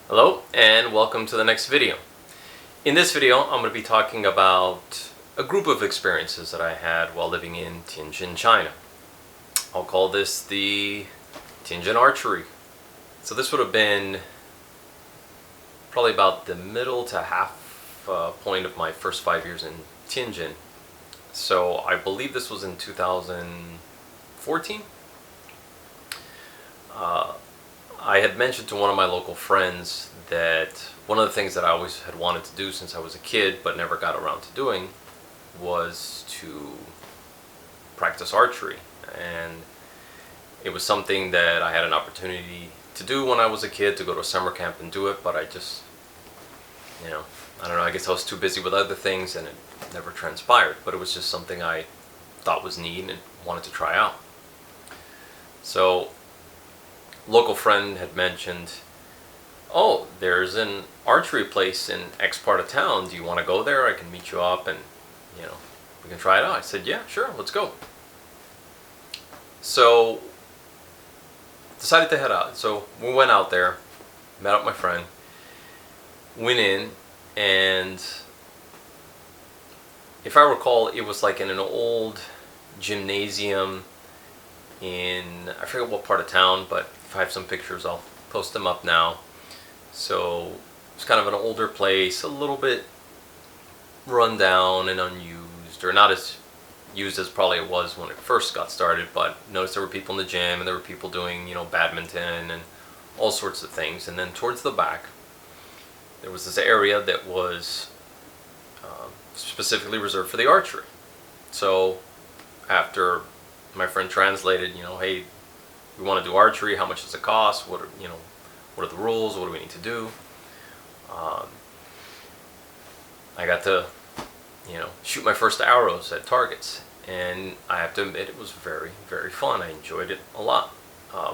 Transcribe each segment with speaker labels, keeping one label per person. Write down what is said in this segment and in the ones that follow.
Speaker 1: Hello and welcome to the next video. In this video I'm going to be talking about a group of experiences that I had while living in Tianjin, China. I'll call this the Tianjin Archery. So this would have been probably about the middle to half point of my first 5 years in Tianjin. So I believe this was in 2014. I had mentioned to one of my local friends that one of the things that I always had wanted to do since I was a kid but never got around to doing was to practice archery. And it was something that I had an opportunity to do when I was a kid, to go to a summer camp and do it, but I just, I don't know, I guess I was too busy with other things and it never transpired. But it was just something I thought was neat and wanted to try out. So local friend had mentioned, oh, there's an archery place in X part of town. Do you want to go there? I can meet you up and, we can try it out. I said, yeah, sure, let's go. So decided to head out. So we went out there, met up my friend, went in, and if I recall, it was like in an old gymnasium in, I forget what part of town, but if I have some pictures I'll post them up now. So it's kind of an older place, a little bit run down and unused, or not as used as probably it was when it first got started, but noticed there were people in the gym and there were people doing, badminton and all sorts of things. And then towards the back there was this area that was specifically reserved for the archery. So after my friend translated, hey, we want to do archery, how much does it cost, what are the rules, what do we need to do, I got to shoot my first arrows at targets, and I have to admit it was very, very fun. I enjoyed it a lot.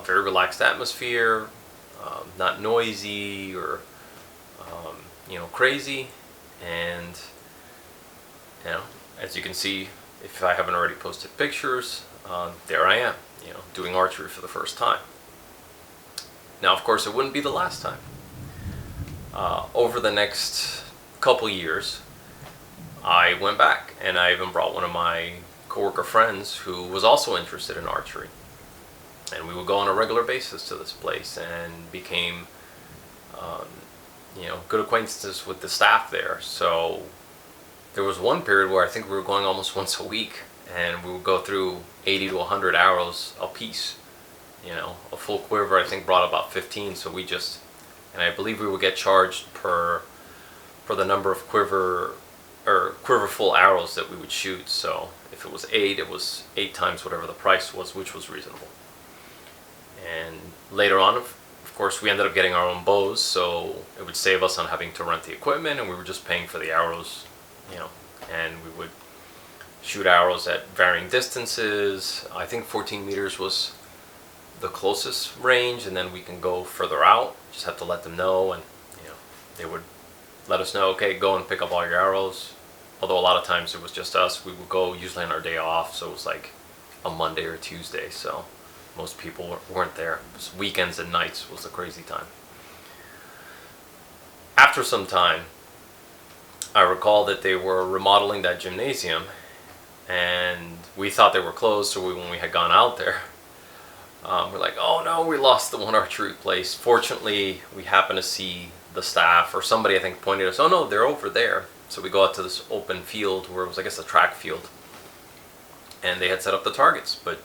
Speaker 1: Very relaxed atmosphere, not noisy or crazy, and as you can see, if I haven't already posted pictures, there I am, doing archery for the first time. Now, of course, it wouldn't be the last time. Over the next couple years, I went back, and I even brought one of my coworker friends who was also interested in archery. And we would go on a regular basis to this place and became, good acquaintances with the staff there. So there was one period where I think we were going almost once a week, and we would go through 80 to 100 arrows a piece. A full quiver I think brought about 15, so and I believe we would get charged for the number of quiverful arrows that we would shoot. So if it was 8, it was 8 times whatever the price was, which was reasonable. And later on, of course, we ended up getting our own bows, so it would save us on having to rent the equipment, and we were just paying for the arrows, and we would shoot arrows at varying distances. I think 14 meters was the closest range, and then we can go further out. Just have to let them know, and they would let us know, okay, go and pick up all your arrows. Although a lot of times it was just us. We would go usually on our day off, so it was like a Monday or Tuesday, so most people weren't there. It was weekends and nights was the crazy time. After some time, I recall that they were remodeling that gymnasium, and we thought they were closed, so when we had gone out there, we're like, oh no, we lost the one archery place. Fortunately, we happened to see the staff, or somebody I think pointed us, oh no, they're over there. So we go out to this open field where it was, I guess, a track field, and they had set up the targets, but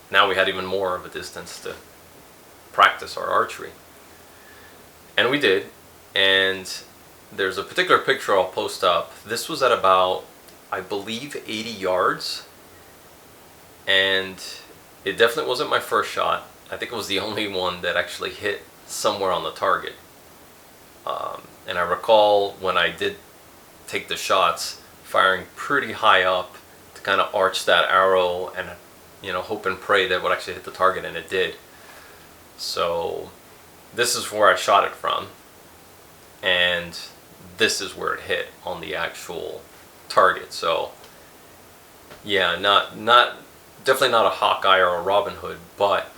Speaker 1: now we had even more of a distance to practice our archery. And we did, and there's a particular picture I'll post up. This was at about, I believe, 80 yards, and it definitely wasn't my first shot. I think it was the only one that actually hit somewhere on the target. And I recall when I did take the shots, firing pretty high up to kind of arch that arrow and hope and pray that it would actually hit the target, and it did. So this is where I shot it from, and this is where it hit on the actual target. So yeah, not definitely not a Hawkeye or a Robin Hood, but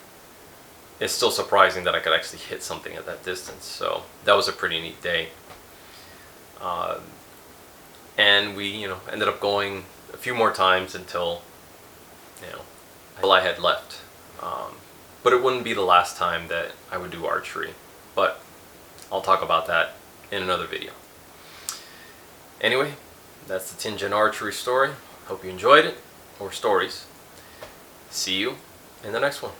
Speaker 1: it's still surprising that I could actually hit something at that distance. So that was a pretty neat day. And we, ended up going a few more times until I had left. But it wouldn't be the last time that I would do archery. But I'll talk about that in another video. Anyway, that's the Tianjin archery story. Hope you enjoyed it, or stories. See you in the next one.